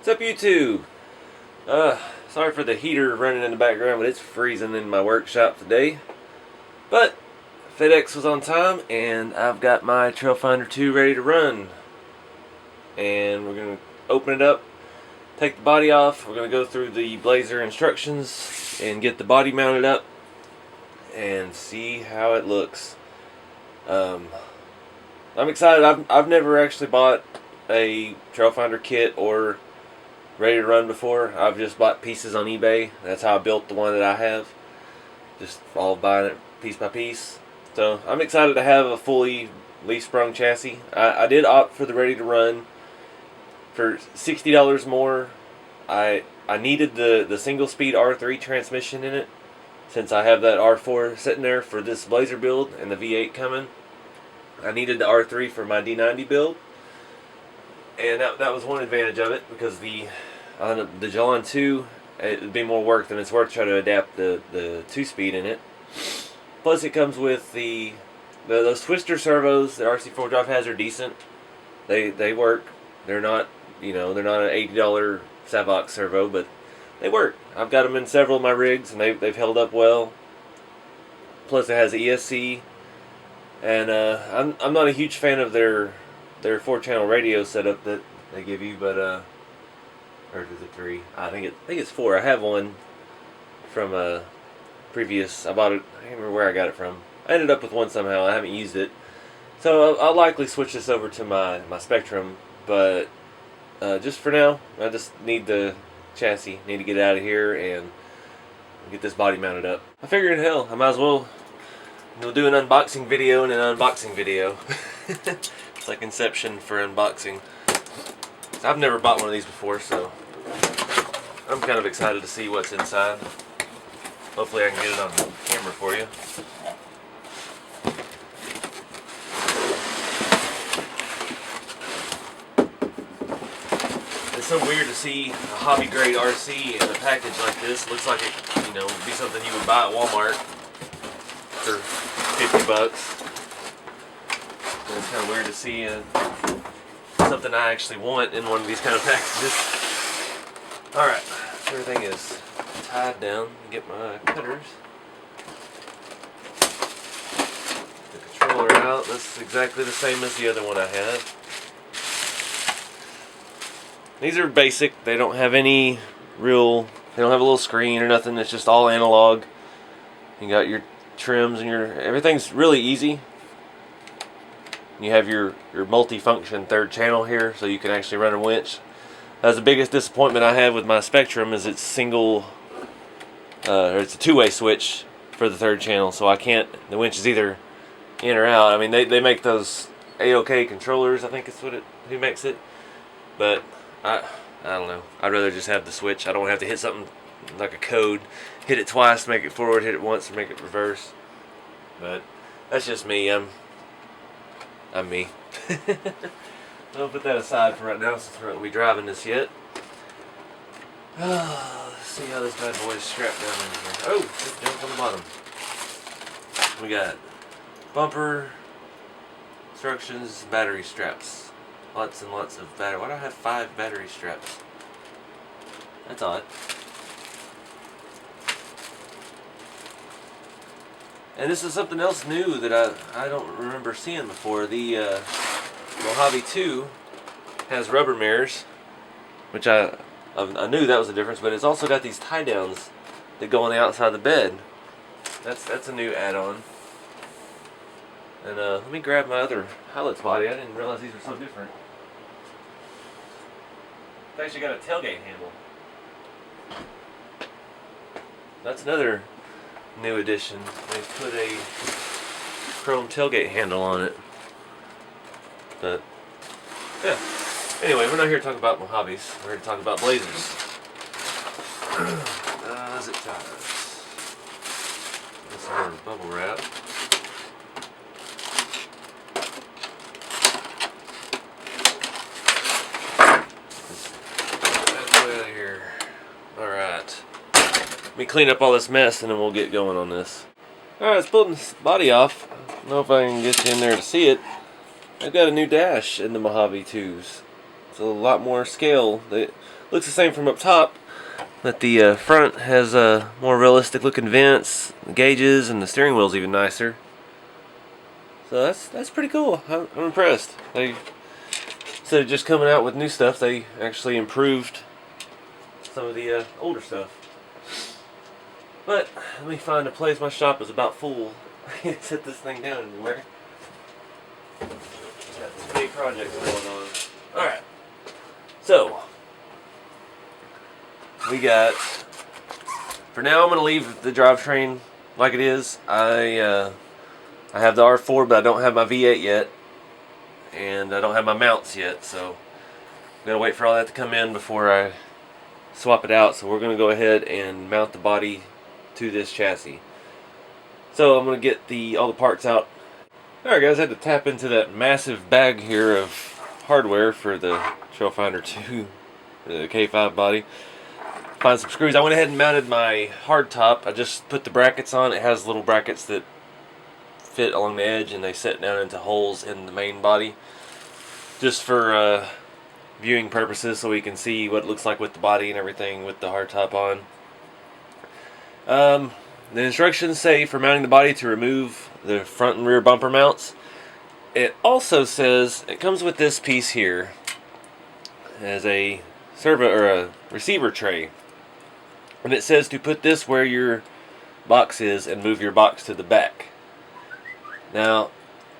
What's up, YouTube? Sorry for the heater running in the background, but it's freezing in my workshop today. But FedEx was on time, and I've got my Trailfinder 2 ready to run. And we're going to open it up, take the body off. We're going to go through the Blazer instructions and get the body mounted up and see how it looks. I'm excited. I've never actually bought a Trailfinder kit or ready to run before. I've just bought pieces on eBay. That's how I built the one that I have. Just all buying it piece by piece. So I'm excited to have a fully leaf-sprung chassis. I did opt for the ready to run for $60 more. I needed the single speed R3 transmission in it, since I have that R4 sitting there for this Blazer build and the V8 coming. I needed the R3 for my D90 build, and that was one advantage of it, because the Jalon 2, it would be more work than it's worth trying to adapt the 2-speed in it. Plus, it comes with those twister servos. The RC4 drive has are decent. They work. They're not they're not an $80 Savox servo, but they work. I've got them in several of my rigs, and they've held up well. Plus, it has ESC, and I'm not a huge fan of their 4-channel radio setup that they give you, but or is it 3? I think it's 4. I have one from a previous. I bought it. I can't remember where I got it from. I ended up with one somehow. I haven't used it, so I'll likely switch this over to my Spectrum. But just for now, I just need the chassis. Need to get it out of here and get this body mounted up. I figured, hell, I might as well do an unboxing video and an unboxing video. It's like Inception for unboxing. So I've never bought one of these before, so I'm kind of excited to see what's inside. Hopefully I can get it on camera for you. It's so weird to see a hobby grade RC in a package like this. Looks like it, would be something you would buy at Walmart for $50. And it's kind of weird to see something I actually want in one of these kind of packages. Alright, everything is tied down. Get my cutters. The controller out. That's exactly the same as the other one I had. These are basic. They don't have any they don't have a little screen or nothing. It's just all analog. You got your trims and everything's really easy. You have your multi-function 3rd channel here, so you can actually run a winch. That's the biggest disappointment I have with my Spectrum, is it's single, or it's a 2-way switch for the 3rd channel, so I can't. The winch is either in or out. I mean, they make those AOK controllers. I think it's who makes it, but I don't know. I'd rather just have the switch. I don't have to hit something like a code. Hit it twice, make it forward. Hit it once, make it reverse. But that's just me. I'm me. I'll put that aside for right now, since we won't be driving this yet. Let's see how this bad boy is strapped down in here. Oh, just jump on the bottom. We got bumper, instructions, battery straps. Lots and lots of battery. Why do I have 5 battery straps? That's odd. And this is something else new that I don't remember seeing before. The Mojave 2 has rubber mirrors, which I knew that was a difference, but it's also got these tie downs that go on the outside of the bed. That's a new add-on. And let me grab my other Hilux body. I didn't realize these were so different. It's actually got a tailgate handle. That's another new addition. They put a chrome tailgate handle on it. But yeah. Anyway, we're not here to talk about Mojaves. We're here to talk about Blazers. Zip ties. That's more bubble wrap. Out of here. All right. Let me clean up all this mess, and then we'll get going on this. Alright, let's pull this body off. I don't know if I can get you in there to see it. I've got a new dash in the Mojave 2s. It's a lot more scale. Looks the same from up top, but the front has more realistic looking vents, the gauges, and the steering wheel's even nicer. So that's pretty cool. I'm impressed. They, instead of just coming out with new stuff, they actually improved some of the older stuff. But let me find a place. My shop is about full. I can't set this thing down anywhere. Got this big project going on. Alright. So, we got, for now I'm going to leave the drivetrain like it is. I have the R4, but I don't have my V8 yet. And I don't have my mounts yet, so I'm going to wait for all that to come in before I swap it out. So we're going to go ahead and mount the body to this chassis. So I'm going to get all the parts out. Alright guys, I had to tap into that massive bag here of hardware for the Trailfinder 2, the K5 body. Find some screws. I went ahead and mounted my hardtop. I just put the brackets on. It has little brackets that fit along the edge and they set down into holes in the main body. Just for viewing purposes, so we can see what it looks like with the body and everything with the hardtop on. The instructions say for mounting the body to remove the front and rear bumper mounts. It also says it comes with this piece here as a servo or a receiver tray, and it says to put this where your box is and move your box to the back. Now,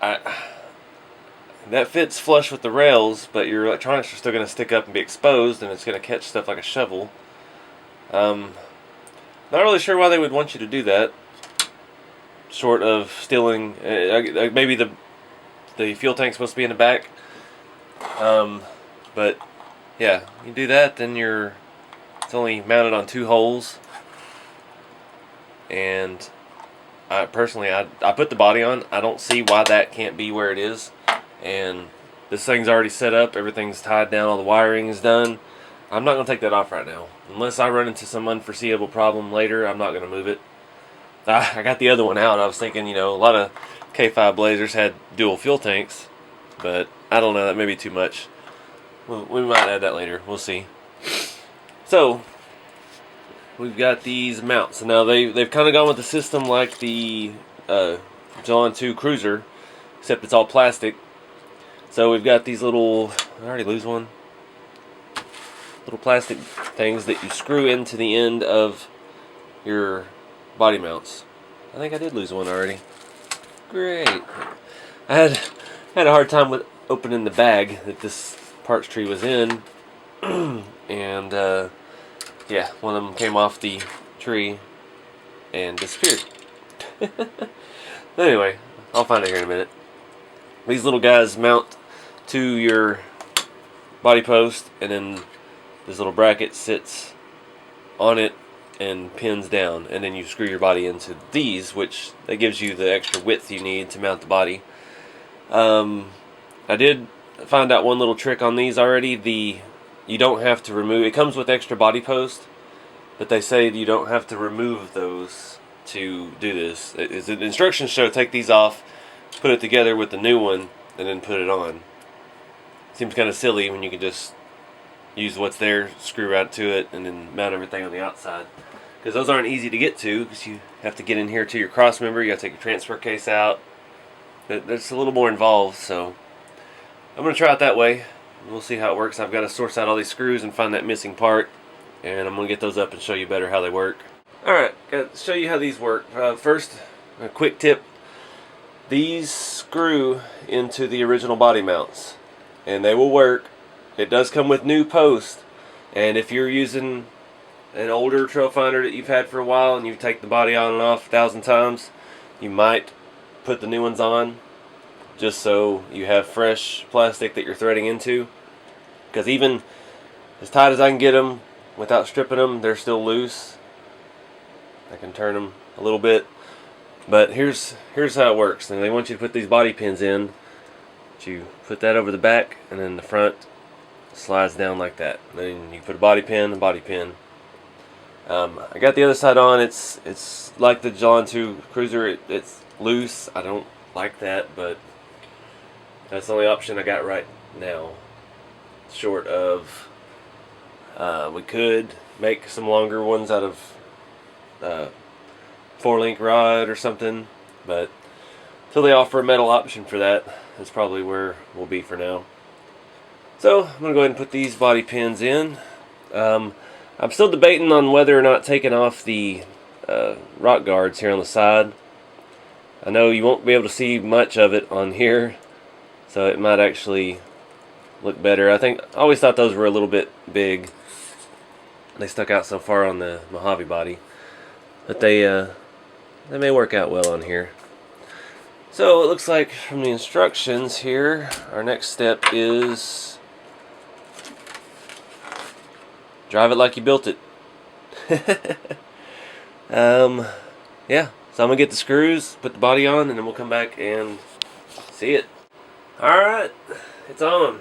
that fits flush with the rails, but your electronics are still going to stick up and be exposed, and it's going to catch stuff like a shovel. Not really sure why they would want you to do that, short of stealing. Maybe the fuel tank's supposed to be in the back. But yeah, you do that, then it's only mounted on 2 holes. And I personally put the body on. I don't see why that can't be where it is. And this thing's already set up. Everything's tied down. All the wiring is done. I'm not going to take that off right now. Unless I run into some unforeseeable problem later, I'm not going to move it. I got the other one out. I was thinking, a lot of K5 Blazers had dual fuel tanks. But I don't know, that may be too much. We might add that later. We'll see. So, we've got these mounts. Now, they've kind of gone with the system like the John 2 Cruiser, except it's all plastic. So we've got these little, I already lose one, little plastic things that you screw into the end of your body mounts. I think I did lose one already. Great. I had a hard time with opening the bag that this parts tree was in, and yeah, one of them came off the tree and disappeared. Anyway, I'll find it here in a minute. These little guys mount to your body post, and then this little bracket sits on it and pins down, and then you screw your body into these, which that gives you the extra width you need to mount the body. I did find out one little trick on these already. You don't have to remove, it comes with extra body post, but they say you don't have to remove those to do this. The instructions show take these off, put it together with the new one, and then put it on. Seems kind of silly when you can just use what's there, screw right to it, and then mount everything on the outside. Because those aren't easy to get to, because you have to get in here to your cross member, you got to take your transfer case out. That's a little more involved, so I'm going to try it that way. We'll see how it works. I've got to source out all these screws and find that missing part, and I'm going to get those up and show you better how they work. Alright, got to show you how these work. First, a quick tip. These screw into the original body mounts, and they will work. It does come with new posts, and if you're using an older Trailfinder that you've had for a while and you take the body on and off 1,000 times, you might put the new ones on just so you have fresh plastic that you're threading into, because even as tight as I can get them without stripping them, they're still loose. I can turn them a little bit, but here's how it works. And they want you to put these body pins in. You put that over the back, and then the front slides down like that. Then you put a body pin, I got the other side on. It's like the John 2 Cruiser. It's loose. I don't like that, but that's the only option I got right now, short of We could make some longer ones out of 4-link rod or something, but until they offer a metal option for that, that's probably where we'll be for now. So I'm going to go ahead and put these body pins in. I'm still debating on whether or not taking off the rock guards here on the side. I know you won't be able to see much of it on here, so it might actually look better. I always thought those were a little bit big. They stuck out so far on the Mojave body, but they may work out well on here. So it looks like from the instructions here, our next step is drive it like you built it. Yeah, so I'm gonna get the screws, put the body on, and then we'll come back and see it. Alright, it's on.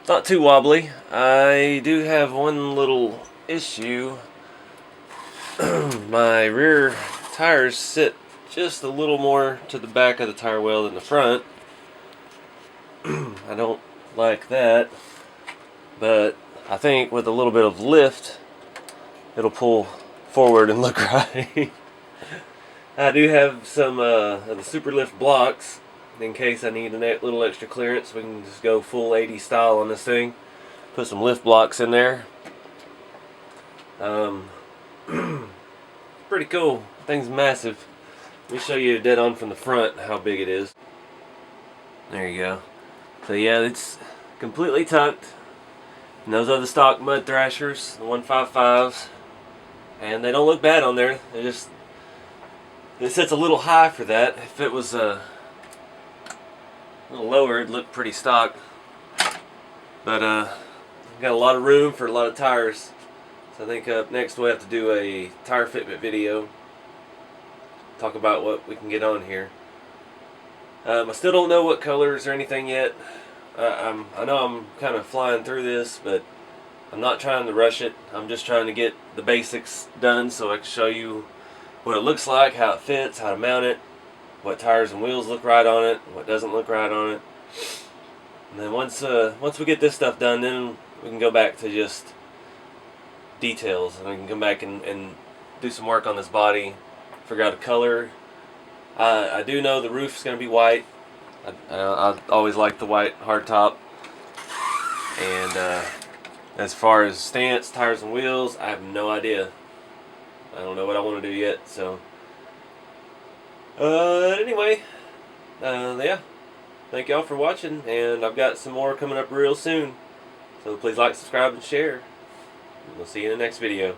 Not too wobbly. I do have one little issue. My rear tires sit just a little more to the back of the tire well than the front. I don't like that, but I think with a little bit of lift it'll pull forward and look right. I do have some of the super lift blocks in case I need a little extra clearance. We can just go full 80 style on this thing. Put some lift blocks in there. Pretty cool. The thing's massive. Let me show you dead on from the front how big it is. There you go. So yeah, it's completely tucked. And those are the stock mud thrashers, the 155s. And they don't look bad on there. It sits a little high for that. If it was a little lower, it'd look pretty stock. But got a lot of room for a lot of tires. So I think up next we'll have to do a tire fitment video. Talk about what we can get on here. I still don't know what colors or anything yet. I know I'm kind of flying through this, but I'm not trying to rush it. I'm just trying to get the basics done so I can show you what it looks like, how it fits, how to mount it, what tires and wheels look right on it, what doesn't look right on it. And then once we get this stuff done, then we can go back to just details, and I can come back and do some work on this body, figure out a color. I do know the roof's going to be white. I always like the white hardtop. And as far as stance, tires and wheels, I have no idea. I don't know what I want to do yet. So anyway, yeah, thank y'all for watching, and I've got some more coming up real soon. So please like, subscribe, and share. We'll see you in the next video.